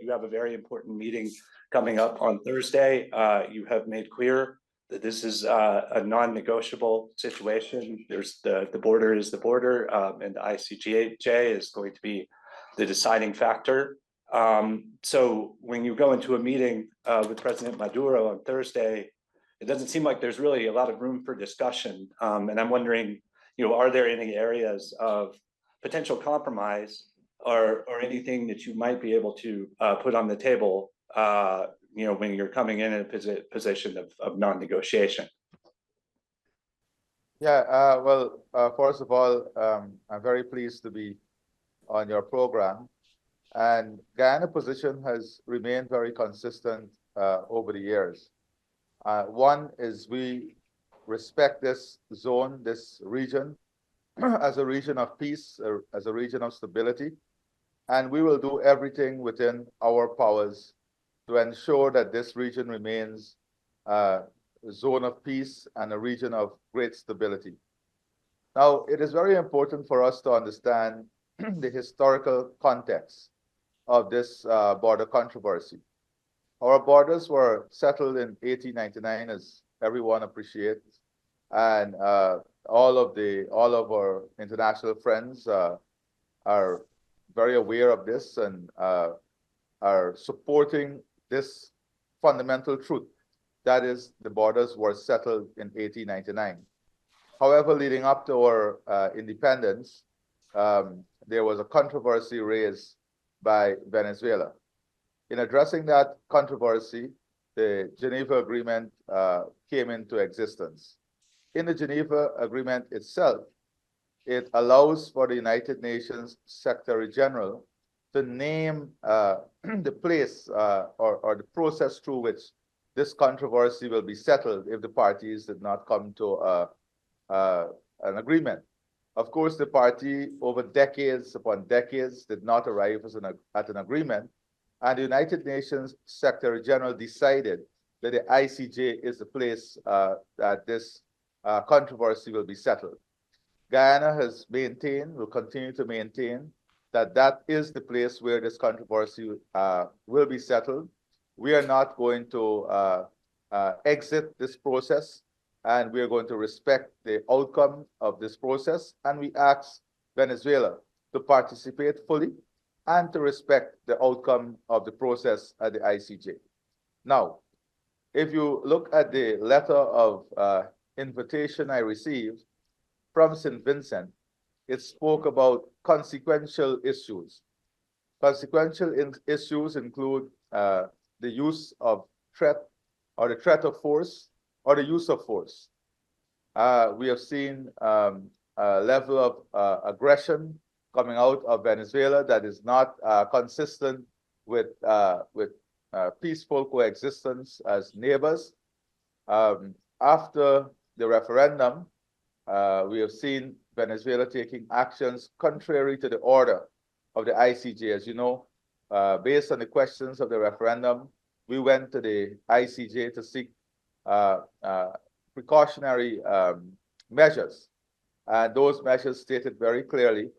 you have a very important meeting coming up on Thursday. You have made clear that this is a non-negotiable situation. There's the border is the border, and the ICJ is going to be the deciding factor. So when you go into a meeting with President Maduro on Thursday, it doesn't seem like there's really a lot of room for discussion. And I'm wondering, are there any areas of potential compromise or anything that you might be able to put on the table, when you're coming in a position of non-negotiation? Yeah, well, first of all, I'm very pleased to be on your program. And Guyana's position has remained very consistent over the years. One is we respect this zone, this region, as a region of peace, as a region of stability. And we will do everything within our powers to ensure that this region remains a zone of peace and a region of great stability. Now, it is very important for us to understand the historical context of this border controversy. Our borders were settled in 1899, as everyone appreciates, and all of our international friends are very aware of this and are supporting this fundamental truth. That is, the borders were settled in 1899. However, leading up to our independence, there was a controversy raised by Venezuela. In addressing that controversy, the Geneva Agreement came into existence. In the Geneva Agreement itself, it allows for the United Nations Secretary General to name the place or the process through which this controversy will be settled if the parties did not come to an agreement. Of course, the party over decades upon decades did not arrive at an agreement, and the United Nations Secretary General decided that the ICJ is the place that this controversy will be settled. Guyana has maintained, will continue to maintain, that that is the place where this controversy will be settled. We are not going to exit this process, and we are going to respect the outcome of this process, and we ask Venezuela to participate fully and to respect the outcome of the process at the ICJ. Now, if you look at the letter of invitation I received from St. Vincent, it spoke about consequential issues. Consequential issues include the use of threat or the threat of force or the use of force. We have seen a level of aggression coming out of Venezuela that is not consistent with peaceful coexistence as neighbors. After the referendum, we have seen Venezuela taking actions contrary to the order of the ICJ. As you know, based on the questions of the referendum, we went to the ICJ to seek precautionary measures. Those measures stated very clearly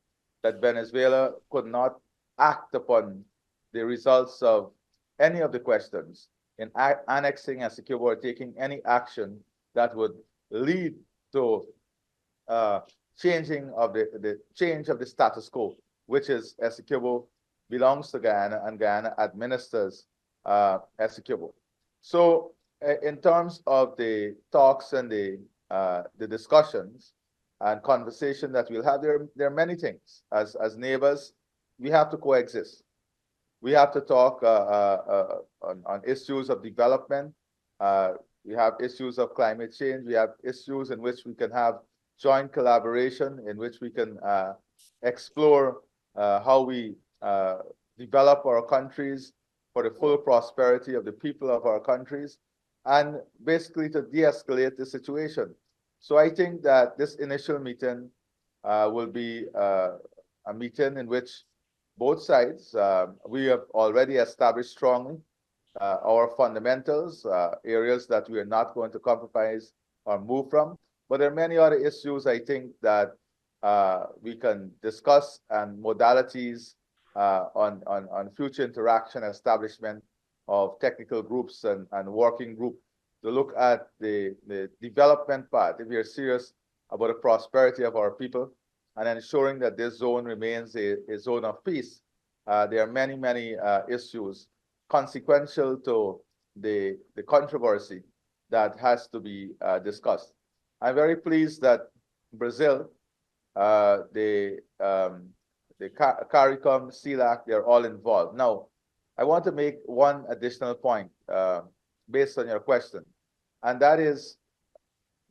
that Venezuela could not act upon the results of any of the questions in annexing Essequibo or taking any action that would lead to changing of the change of the status quo, which is Essequibo belongs to Guyana and Guyana administers Essequibo. So in terms of the talks and the discussions and conversation that we'll have, there are many things. As neighbors, we have to coexist. We have to talk on issues of development. We have issues of climate change. We have issues in which we can have joint collaboration, in which we can explore how we develop our countries for the full prosperity of the people of our countries, and basically to de-escalate the situation. So I think that this initial meeting will be a meeting in which both sides, we have already established strongly our fundamentals, areas that we are not going to compromise or move from. But there are many other issues, I think, that we can discuss, and modalities on future interaction, establishment of technical groups and working group to look at the development part, if we are serious about the prosperity of our people and ensuring that this zone remains a zone of peace. There are many, many issues consequential to the controversy that has to be discussed. I'm very pleased that Brazil, the CARICOM, CELAC, they're all involved. Now, I want to make one additional point based on your question, and that is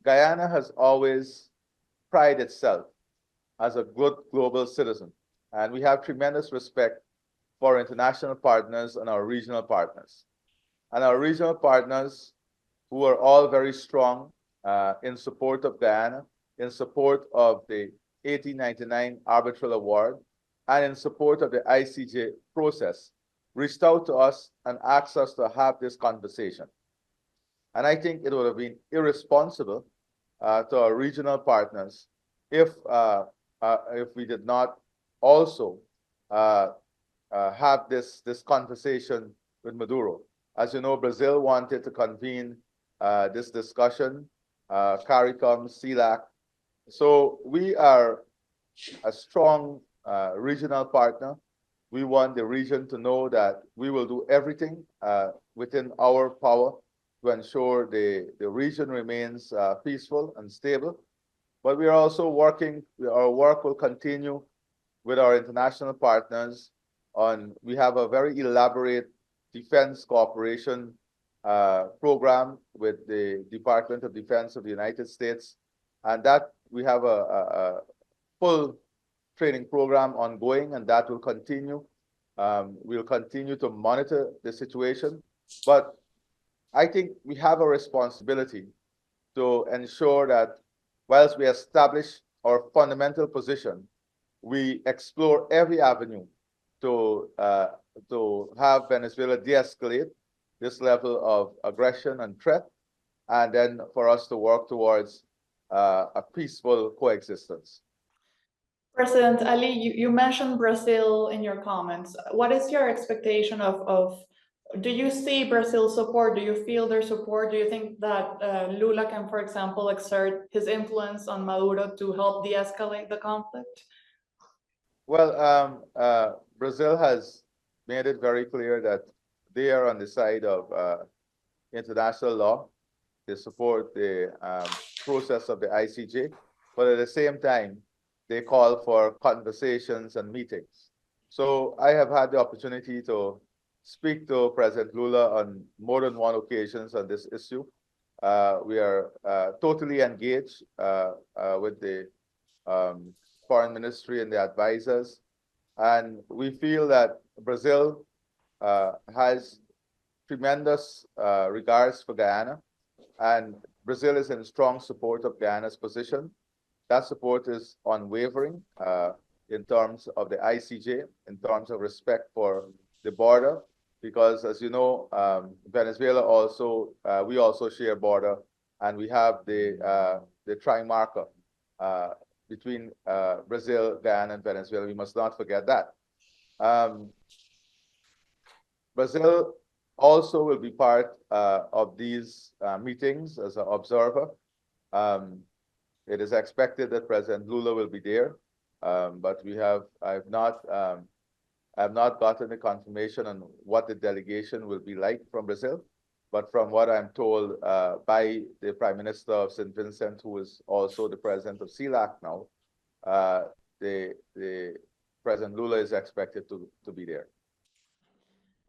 Guyana has always prided itself as a good global citizen, and we have tremendous respect for international partners and our regional partners. And our regional partners, who are all very strong in support of Guyana, in support of the 1899 Arbitral Award, and in support of the ICJ process, reached out to us and asked us to have this conversation. And I think it would have been irresponsible to our regional partners if we did not also have this conversation with Maduro. As you know, Brazil wanted to convene this discussion, CARICOM, CELAC. So we are a strong regional partner. We want the region to know that we will do everything within our power to ensure the region remains peaceful and stable. But we are also working, our work will continue with our international partners on, we have a very elaborate defense cooperation program with the Department of Defense of the United States. And that we have a full training program ongoing, and that will continue. We'll continue to monitor the situation. But I think we have a responsibility to ensure that whilst we establish our fundamental position, we explore every avenue to have Venezuela de-escalate this level of aggression and threat, and then for us to work towards a peaceful coexistence. President Ali, you mentioned Brazil in your comments. What is your expectation of do you see Brazil's support? Do you feel their support? Do you think that Lula can, for example, exert his influence on Maduro to help de-escalate the conflict? Well, Brazil has made it very clear that they are on the side of international law. They support the process of the ICJ, but at the same time, they call for conversations and meetings. So I have had the opportunity to speak to President Lula on more than one occasions on this issue. We are totally engaged with the Foreign Ministry and the advisors. And we feel that Brazil has tremendous regards for Guyana, and Brazil is in strong support of Guyana's position. That support is unwavering in terms of the ICJ, in terms of respect for the border, because as you know, Venezuela also, we also share border, and we have the tri-marker between Brazil, Guyana, and Venezuela. We must not forget that. Brazil also will be part of these meetings as an observer. It is expected that President Lula will be there, but I have not gotten the confirmation on what the delegation will be like from Brazil. But from what I'm told by the Prime Minister of St. Vincent, who is also the president of CELAC now, the President Lula is expected to be there.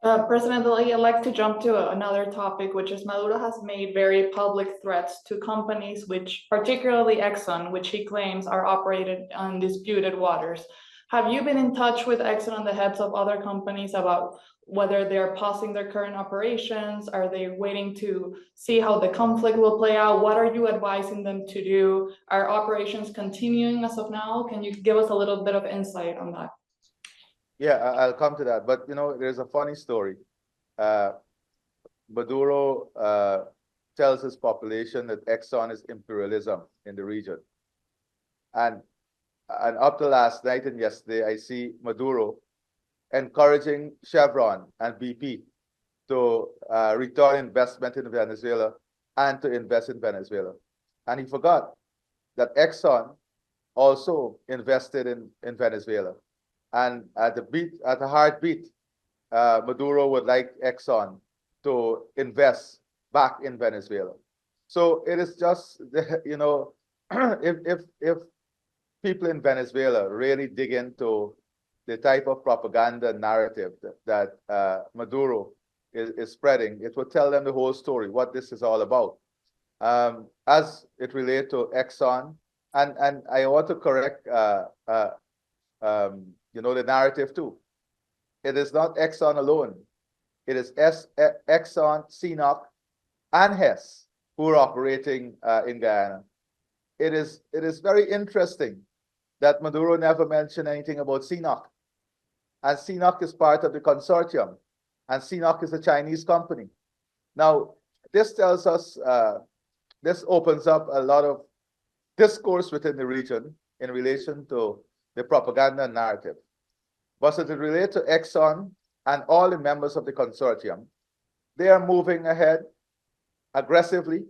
President Ali, I'd like to jump to another topic, which is Maduro has made very public threats to companies, which particularly Exxon, which he claims are operated on disputed waters. Have you been in touch with Exxon and the heads of other companies about whether they're pausing their current operations? Are they waiting to see how the conflict will play out? What are you advising them to do? Are operations continuing as of now? Can you give us a little bit of insight on that? Yeah, I'll come to that. But, you know, there's a funny story. Maduro tells his population that Exxon is imperialism in the region. And up to last night and yesterday, I see Maduro encouraging Chevron and BP to return investment in Venezuela and to invest in Venezuela. And he forgot that Exxon also invested in Venezuela. And at the heartbeat, Maduro would like Exxon to invest back in Venezuela. So it is just, you know, if people in Venezuela really dig into the type of propaganda narrative that Maduro is spreading, it will tell them the whole story, what this is all about. As it relates to Exxon, and I want to correct, you know, the narrative too. It is not Exxon alone. It is Exxon, CNOOC, and Hess who are operating in Guyana. It is very interesting that Maduro never mentioned anything about CNOOC. And CNOOC is part of the consortium, and CNOOC is a Chinese company. Now, this tells us, this opens up a lot of discourse within the region in relation to the propaganda narrative. But as it relates to Exxon and all the members of the consortium, they are moving ahead aggressively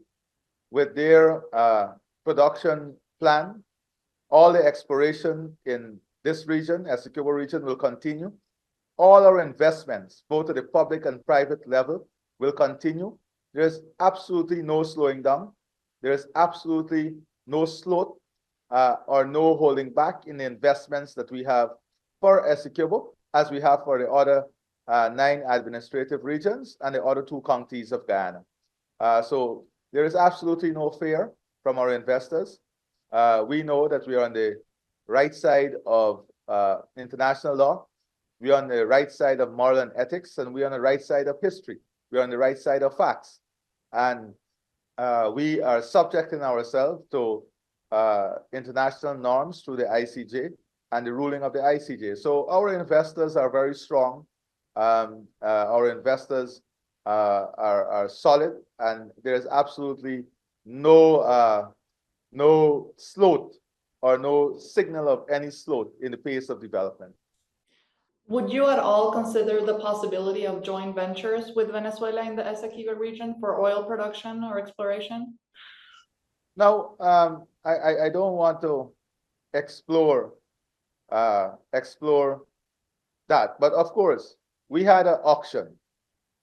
with their production plan. All the exploration in this region, Essequibo region, will continue. All our investments, both at the public and private level, will continue. There's absolutely no slowing down. There's absolutely no slow or no holding back in the investments that we have for Essequibo, as we have for the other 9 administrative regions and the other 2 counties of Guyana. So there is absolutely no fear from our investors. We know that we are on the right side of international law. We are on the right side of moral and ethics, and we are on the right side of history. We are on the right side of facts. And we are subjecting ourselves to international norms through the ICJ and the ruling of the ICJ. So our investors are very strong. Our investors are solid, and there's absolutely no sloth or no signal of any sloth in the pace of development. Would you at all consider the possibility of joint ventures with Venezuela in the Essequibo region for oil production or exploration? Now, I don't want to explore that, but of course, we had an auction,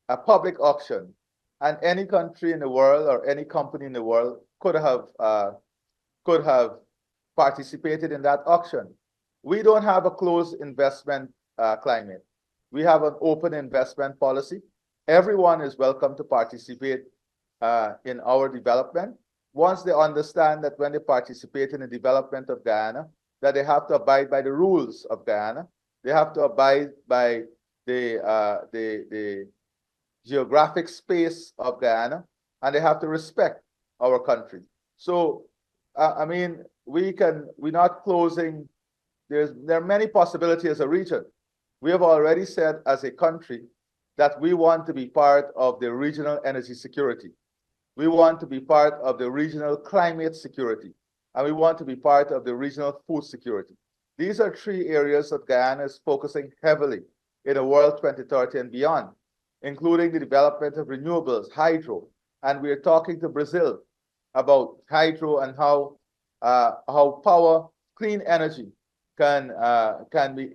a public auction, and any country in the world or any company in the world could have participated in that auction. We don't have a closed investment climate. We have an open investment policy. Everyone is welcome to participate in our development, once they understand that when they participate in the development of Guyana, that they have to abide by the rules of Guyana. They have to abide by the geographic space of Guyana, and they have to respect our country. So, I mean, we're not closing. There are many possibilities as a region. We have already said as a country that we want to be part of the regional energy security. We want to be part of the regional climate security, and we want to be part of the regional food security. These are 3 areas that Guyana is focusing heavily in a world 2030 and beyond, including the development of renewables, hydro, and we're talking to Brazil about hydro and how power, clean energy can be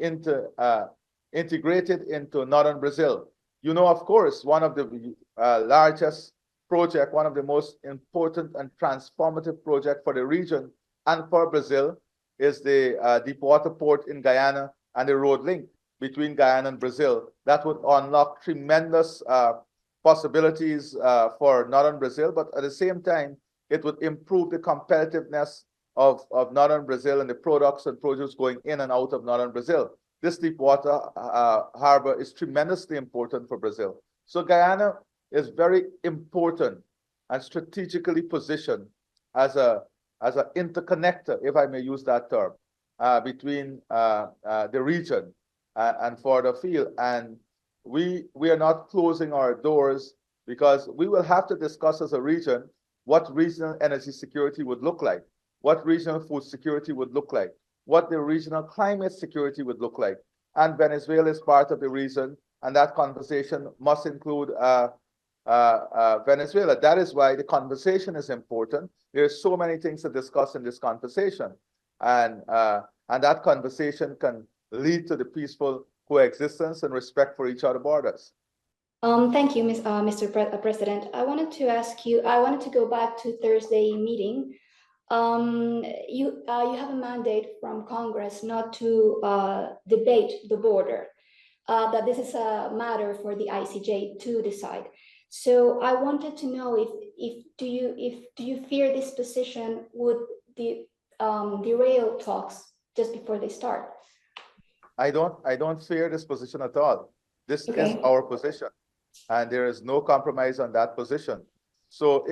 integrated into northern Brazil. You know, of course, one of the largest project, one of the most important and transformative project for the region and for Brazil is the deep water port in Guyana and the road link between Guyana and Brazil. That would unlock tremendous possibilities for northern Brazil, but at the same time, it would improve the competitiveness of northern Brazil and the products and produce going in and out of northern Brazil. This deep water harbor is tremendously important for Brazil. So Guyana is very important and strategically positioned as an interconnector, if I may use that term, between the region and for the field. And we are not closing our doors, because we will have to discuss as a region what regional energy security would look like, what regional food security would look like, what the regional climate security would look like. and Venezuela is part of the region, and that conversation must include Venezuela. That is why the conversation is important. There's so many things to discuss in this conversation, and that conversation can lead to the peaceful coexistence and respect for each other's borders. Thank you, Mr. President. I wanted to go back to Thursday meeting. You have a mandate from Congress not to debate the border, that this is a matter for the ICJ to decide. So I wanted to know if do you fear this position would derail talks just before they start? I don't fear this position at all. This Okay. is our position, and there is no compromise on that position. So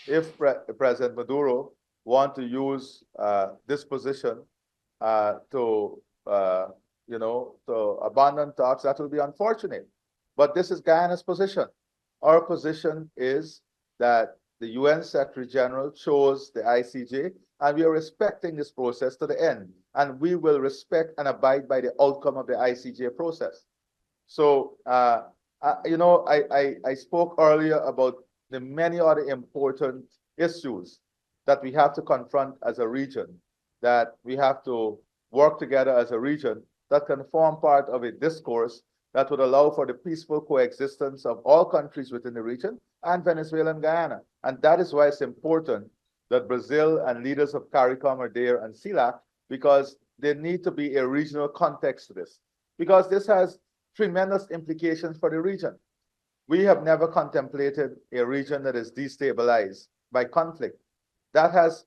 if President Maduro want to use this position to abandon talks, that will be unfortunate. But this is Guyana's position. Our position is that the UN Secretary General chose the ICJ, and we are respecting this process to the end. And we will respect and abide by the outcome of the ICJ process. So, I spoke earlier about the many other important issues that we have to confront as a region, that we have to work together as a region that can form part of a discourse that would allow for the peaceful coexistence of all countries within the region and Venezuela and Guyana. And that is why it's important that Brazil and leaders of CARICOM are there and CELAC, because there need to be a regional context to this, because this has tremendous implications for the region. We have never contemplated a region that is destabilized by conflict. That has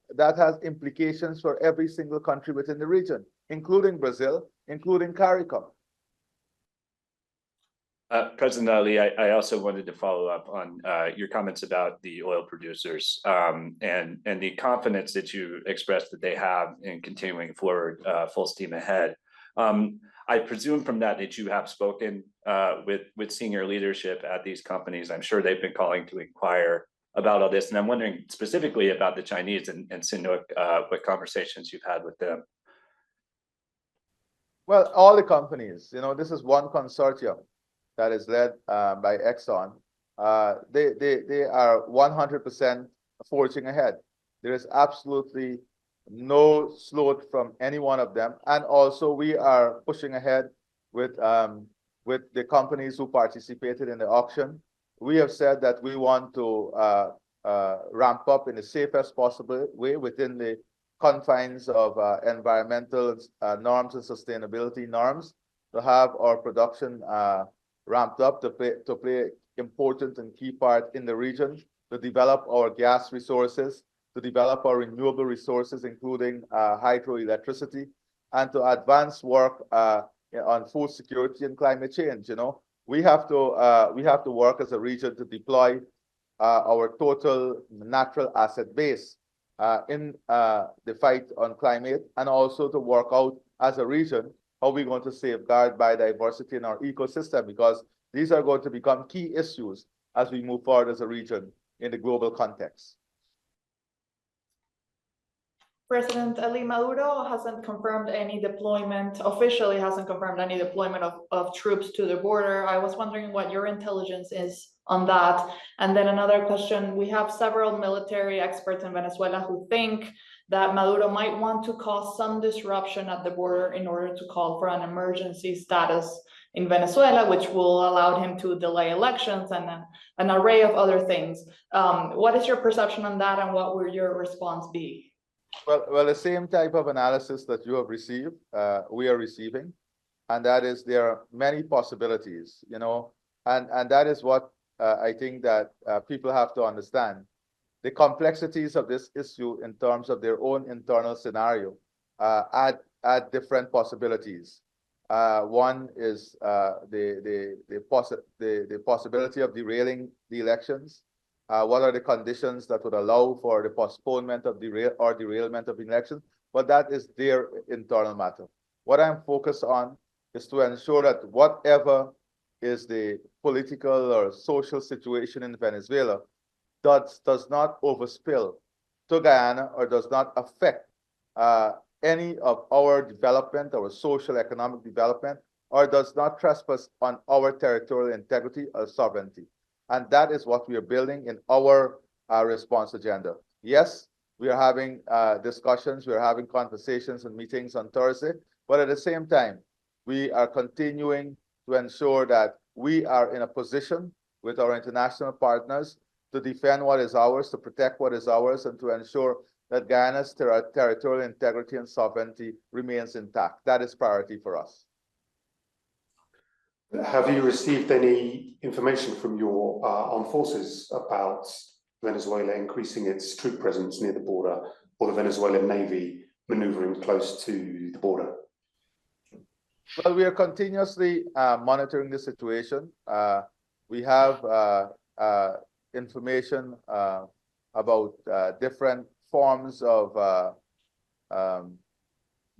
implications for every single country within the region, including Brazil, including CARICOM. President Ali, I also wanted to follow up on your comments about the oil producers and the confidence that you expressed that they have in continuing forward full steam ahead. I presume from that you have spoken with senior leadership at these companies. I'm sure they've been calling to inquire about all this, and I'm wondering specifically about the Chinese and Sinnock, what conversations you've had with them. Well, all the companies, this is one consortium that is led by Exxon. They are 100% forging ahead. There is absolutely no slot from any one of them. And also we are pushing ahead with the companies who participated in the auction. We have said that we want to ramp up in the safest possible way within the confines of environmental norms and sustainability norms, to have our production ramped up to play important and key part in the region, to develop our gas resources, to develop our renewable resources, including hydroelectricity, and to advance work on food security and climate change. We have to work as a region to deploy our total natural asset base in the fight on climate, and also to work out as a region how we're going to safeguard biodiversity in our ecosystem, because these are going to become key issues as we move forward as a region in the global context. President Ali, Maduro hasn't confirmed any deployment, officially hasn't confirmed any deployment of troops to the border. I was wondering what your intelligence is on that. And then another question, we have several military experts in Venezuela who think that Maduro might want to cause some disruption at the border in order to call for an emergency status in Venezuela, which will allow him to delay elections and an array of other things. What is your perception on that, and what will your response be? Well, the same type of analysis that you have received, we are receiving, and that is there are many possibilities, and that is what I think that people have to understand. The complexities of this issue in terms of their own internal scenario add different possibilities. One is the possibility of derailing the elections. What are the conditions that would allow for the postponement of derailment of elections? But that is their internal matter. What I'm focused on is to ensure that whatever is the political or social situation in Venezuela does not overspill to Guyana, or does not affect any of our development, our social economic development, or does not trespass on our territorial integrity or sovereignty. And that is what we are building in our response agenda. Yes, we are having discussions, we are having conversations and meetings on Thursday, but at the same time, we are continuing to ensure that we are in a position with our international partners to defend what is ours, to protect what is ours, and to ensure that Guyana's territorial integrity and sovereignty remains intact. That is priority for us. Have you received any information from your armed forces about Venezuela increasing its troop presence near the border, or the Venezuelan Navy maneuvering close to the border? Well, we are continuously monitoring the situation. We have information about different forms of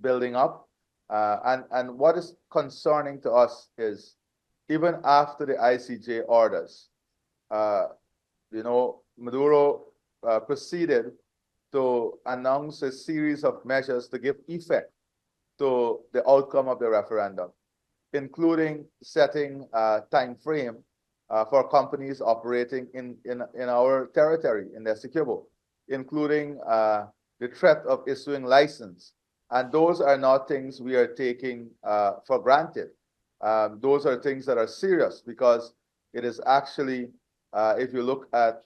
building up. And what is concerning to us is, even after the ICJ orders, Maduro proceeded to announce a series of measures to give effect to the outcome of the referendum, including setting a time frame for companies operating in our territory, in the Essequibo, including the threat of issuing license. And those are not things we are taking for granted. Those are things that are serious, because it is actually, if you look at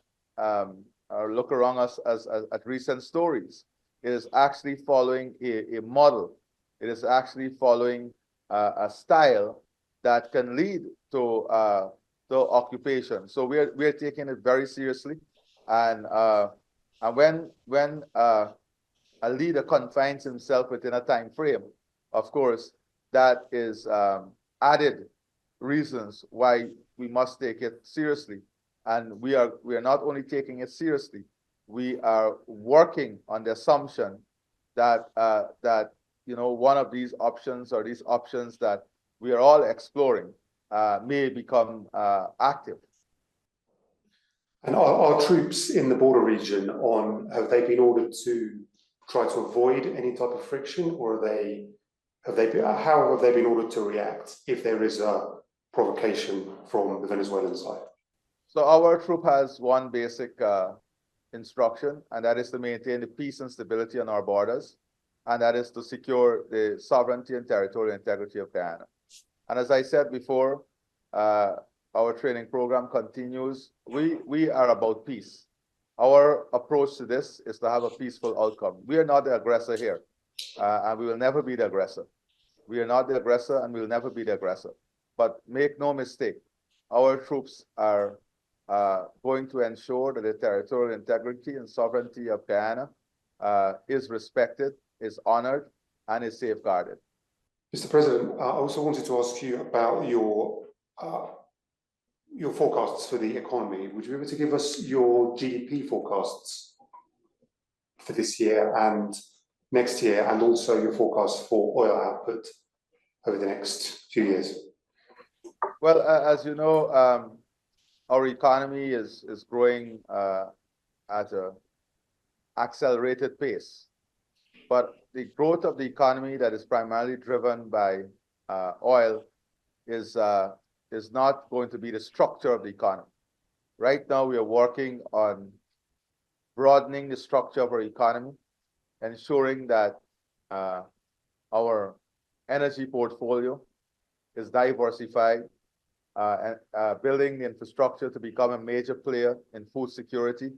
or look around us at recent stories, it is actually following a model. It is actually following a style that can lead to occupation. So we are taking it very seriously, and when a leader confines himself within a time frame, of course, that is added reasons why we must take it seriously. And we are not only taking it seriously, we are working on the assumption that one of these options, or these options that we are all exploring, may become active. And are troops in the border region have they been ordered to try to avoid any type of friction, or how have they been ordered to react if there is a provocation from the Venezuelan side? So our troop has one basic instruction, and that is to maintain the peace and stability on our borders, and that is to secure the sovereignty and territorial integrity of Guyana. And as I said before, our training program continues. We are about peace. Our approach to this is to have a peaceful outcome. We are not the aggressor here, and we will never be the aggressor. We are not the aggressor, and we will never be the aggressor. But make no mistake, our troops are going to ensure that the territorial integrity and sovereignty of Guyana is respected, is honored, and is safeguarded. Mr. President, I also wanted to ask you about your forecasts for the economy. Would you be able to give us your GDP forecasts for this year and next year, and also your forecasts for oil output over the next few years? Well, as you know, our economy is growing at an accelerated pace. But the growth of the economy that is primarily driven by oil is not going to be the structure of the economy. Right now, we are working on broadening the structure of our economy, ensuring that our energy portfolio is diversified, and building the infrastructure to become a major player in food security,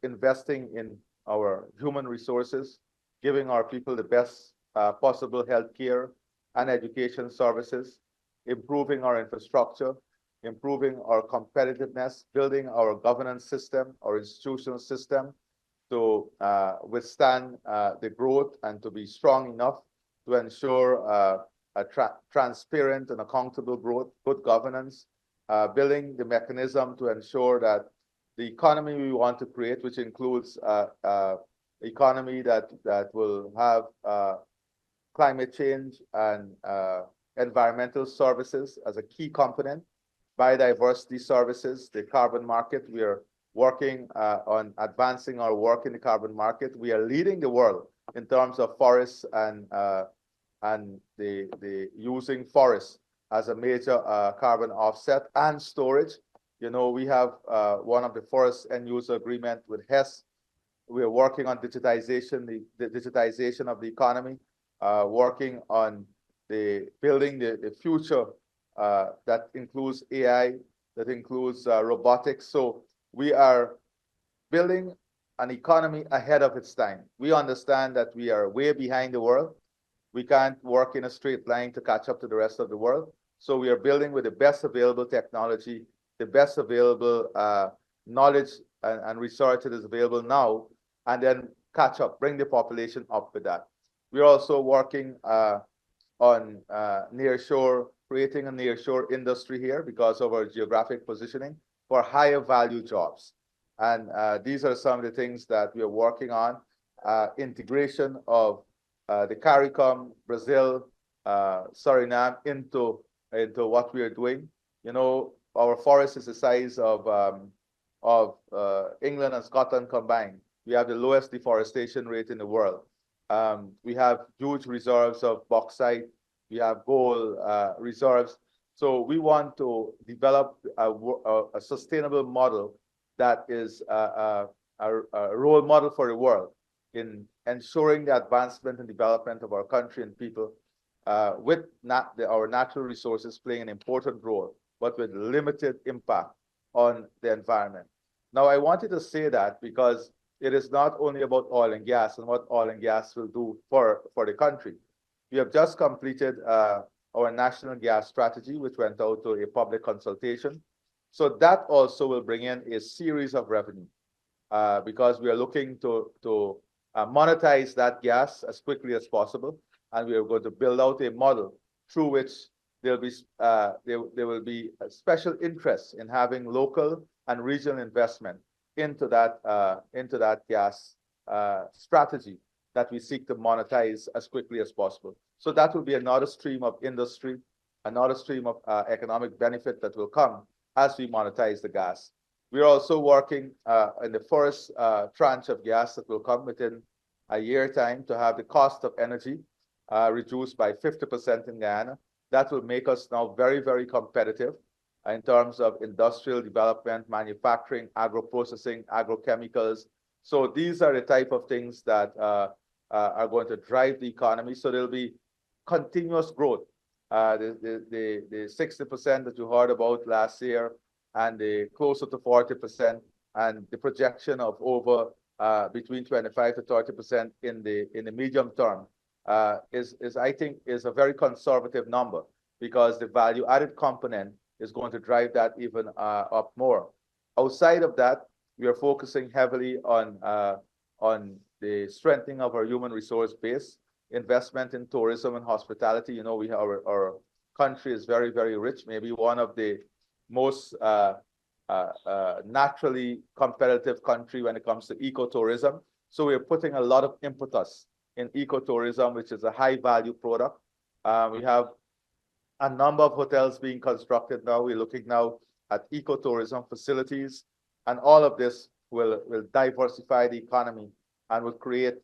investing in our human resources, giving our people the best possible health care and education services, improving our infrastructure, improving our competitiveness, building our governance system, our institutional system to withstand the growth and to be strong enough to ensure a transparent and accountable growth, good governance, building the mechanism to ensure that the economy we want to create, which includes economy that will have climate change and environmental services as a key component, biodiversity services, the carbon market. We are working on advancing our work in the carbon market. We are leading the world in terms of forests and the using forests as a major carbon offset and storage. You know, we have one of the forest end user agreement with Hess. We are working on digitization, the digitization of the economy, working on building the future that includes AI, that includes robotics. So we are building an economy ahead of its time. We understand that we are way behind the world. We can't work in a straight line to catch up to the rest of the world. So we are building with the best available technology, the best available knowledge and research that is available now, and then catch up, bring the population up with that. We're also working on nearshore, creating a nearshore industry here because of our geographic positioning for higher value jobs. And these are some of the things that we are working on. Integration of the CARICOM, Brazil, Suriname into what we are doing. You know, our forest is the size of England and Scotland combined. We have the lowest deforestation rate in the world. We have huge reserves of bauxite. We have gold reserves. So we want to develop a sustainable model that is a role model for the world in ensuring the advancement and development of our country and people, with our natural resources playing an important role, but with limited impact on the environment. Now, I wanted to say that because it is not only about oil and gas and what oil and gas will do for the country. We have just completed our national gas strategy, which went out to a public consultation. So that also will bring in a series of revenue because we are looking to monetize that gas as quickly as possible. And we are going to build out a model through which there will be a special interest in having local and regional investment into that gas strategy that we seek to monetize as quickly as possible. So that will be another stream of industry, another stream of economic benefit that will come as we monetize the gas. We're also working in the first tranche of gas that will come within a year time to have the cost of energy reduced by 50% in Guyana. That will make us now very, very competitive in terms of industrial development, manufacturing, agro-processing, agrochemicals. So these are the type of things that are going to drive the economy. So there'll be continuous growth. The 60% that you heard about last year and the closer to 40% and the projection of over between 25 to 30% in the medium term I think is a very conservative number because the value added component is going to drive that even up more. Outside of that, we are focusing heavily on the strengthening of our human resource base, investment in tourism and hospitality. You know, our country is very, very rich, maybe one of the most naturally competitive country when it comes to ecotourism. So we're putting a lot of impetus in ecotourism, which is a high value product. We have a number of hotels being constructed now. We're looking now at ecotourism facilities, and all of this will diversify the economy and will create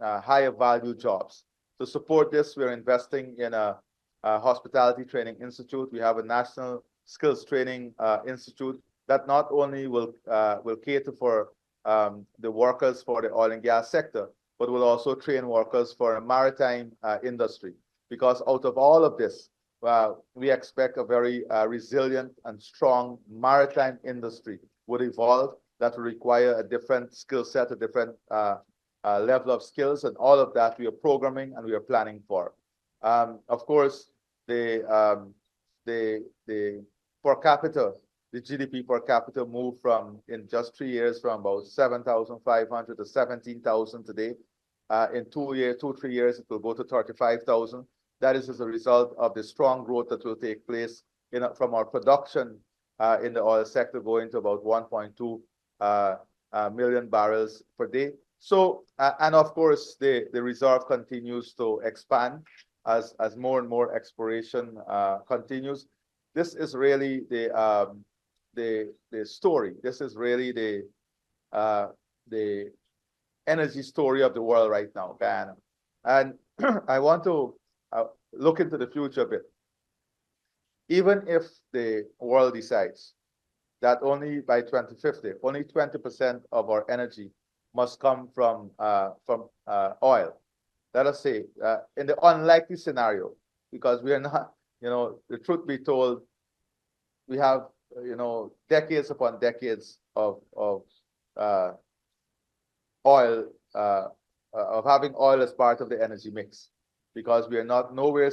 higher value jobs. To support this, we're investing in a hospitality training institute. We have a national skills training institute that not only will cater for the workers for the oil and gas sector, but will also train workers for a maritime industry. Because out of all of this, we expect a very resilient and strong maritime industry would evolve that will require a different skill set, a different level of skills, and all of that we are programming and we are planning for. Of course, the per capita, the GDP per capita moved from, in just 3 years, from about 7,500 to 17,000 today. In 2-3 years, it will go to 35,000. That is as a result of the strong growth that will take place from our production in the oil sector going to about 1.2 million barrels per day. So, and of course, the reserve continues to expand as more and more exploration continues. This is really the story. This is really the energy story of the world right now, Guyana. And I want to look into the future a bit. Even if the world decides that only by 2050, only 20% of our energy must come from oil. Let us say, in the unlikely scenario, because we are not, the truth be told, we have, decades upon decades of oil, of having oil as part of the energy mix, because we are not nowhere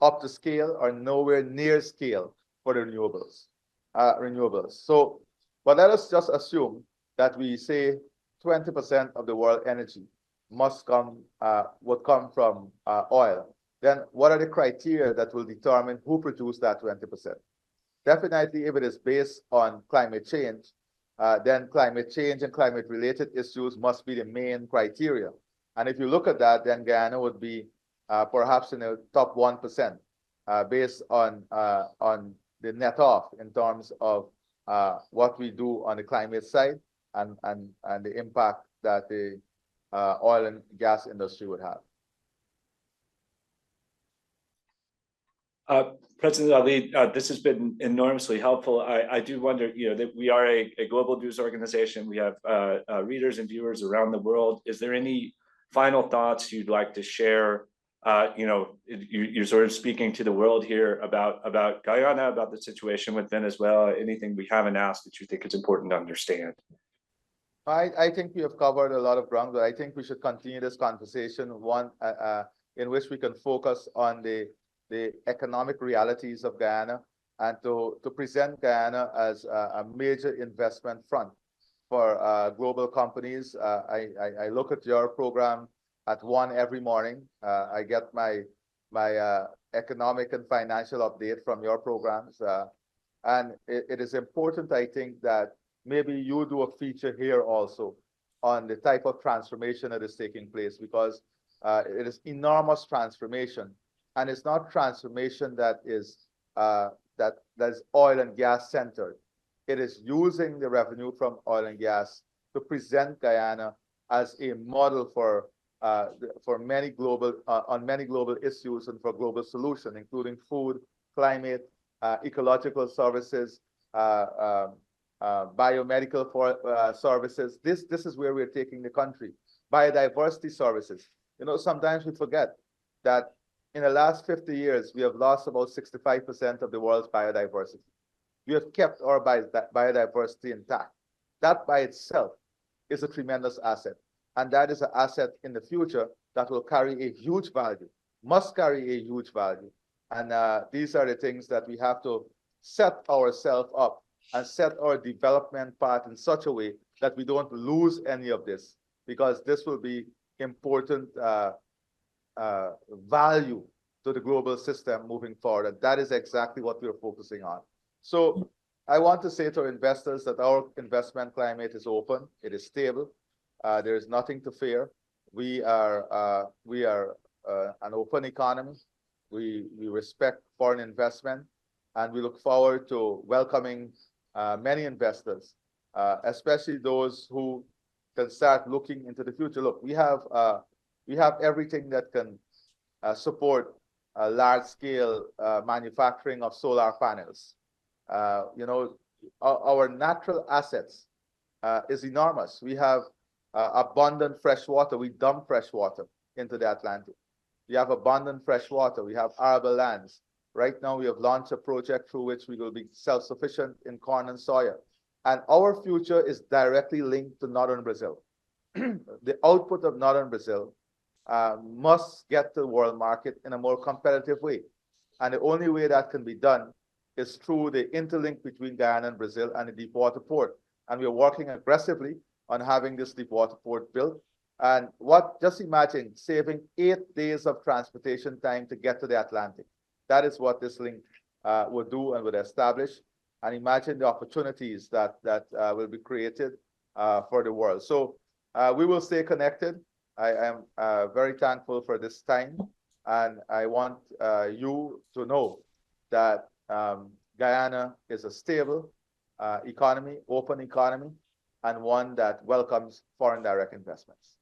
up to scale or nowhere near scale for the renewables. So, but let us just assume that we say 20% of the world energy would come from oil. Then what are the criteria that will determine who produced that 20%? Definitely, if it is based on climate change, then climate change and climate-related issues must be the main criteria. And if you look at that, then Guyana would be perhaps in the top 1% based on the net off in terms of what we do on the climate side and the impact that the oil and gas industry would have. President Ali, this has been enormously helpful. I do wonder, that we are a global news organization. We have readers and viewers around the world. Is there any final thoughts you'd like to share? You're sort of speaking to the world here about Guyana, about the situation with Venezuela. Anything we haven't asked that you think is important to understand? I think we have covered a lot of ground, but I think we should continue this conversation, one in which we can focus on the economic realities of Guyana and to present Guyana as a major investment front for global companies. I look at your program at 1 every morning. I get my economic and financial update from your programs. And it is important, I think, that maybe you do a feature here also on the type of transformation that is taking place, because it is enormous transformation. And it's not transformation that is oil and gas centered. It is using the revenue from oil and gas to present Guyana as a model for many global issues and for global solutions, including food, climate, ecological services, biomedical services. This is where we're taking the country. Biodiversity services. Sometimes we forget that in the last 50 years, we have lost about 65% of the world's biodiversity. We have kept our biodiversity intact. That by itself is a tremendous asset. And that is an asset in the future that will carry a huge value, must carry a huge value. And these are the things that we have to set ourselves up and set our development path in such a way that we don't lose any of this, because this will be important value to the global system moving forward. And that is exactly what we're focusing on. So I want to say to our investors that our investment climate is open, it is stable. There is nothing to fear. We are an open economy. We respect foreign investment, and we look forward to welcoming many investors, especially those who can start looking into the future. Look, we have everything that can support large-scale manufacturing of solar panels. Our natural assets is enormous. We have abundant fresh water. We dump fresh water into the Atlantic. We have abundant fresh water. We have arable lands. Right now, we have launched a project through which we will be self-sufficient in corn and soya. And our future is directly linked to northern Brazil. The output of northern Brazil must get to the world market in a more competitive way. And the only way that can be done is through the interlink between Guyana and Brazil and the deepwater port. And we're working aggressively on having this deepwater port built. And just imagine saving 8 days of transportation time to get to the Atlantic. That is what this link would do and would establish. And imagine the opportunities that will be created for the world. So we will stay connected. I am very thankful for this time. And I want you to know that Guyana is a stable economy, open economy, and one that welcomes foreign direct investments.